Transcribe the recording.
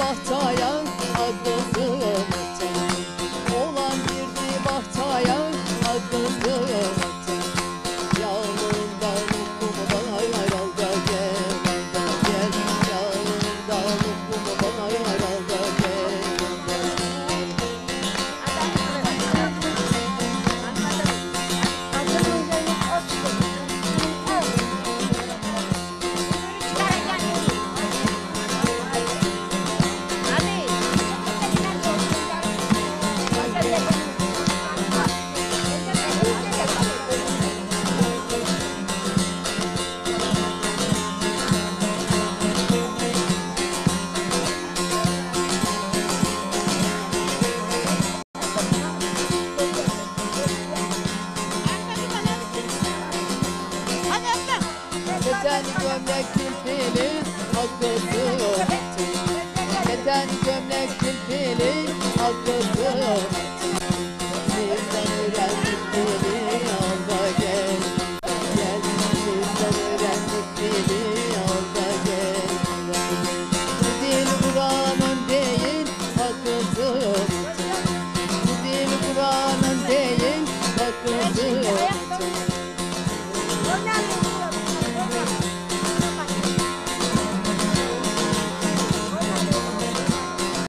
bahtaya akıllı metten. Oğlan girdi bahtaya akıllı metten. Yağmurda lukkumu bana yaral da gel, gel. Yağmurda lukkumu bana yaral da gel, gel. Keten gömlek külfili akıllı metten. Keten gömlek külfili akıllı metten.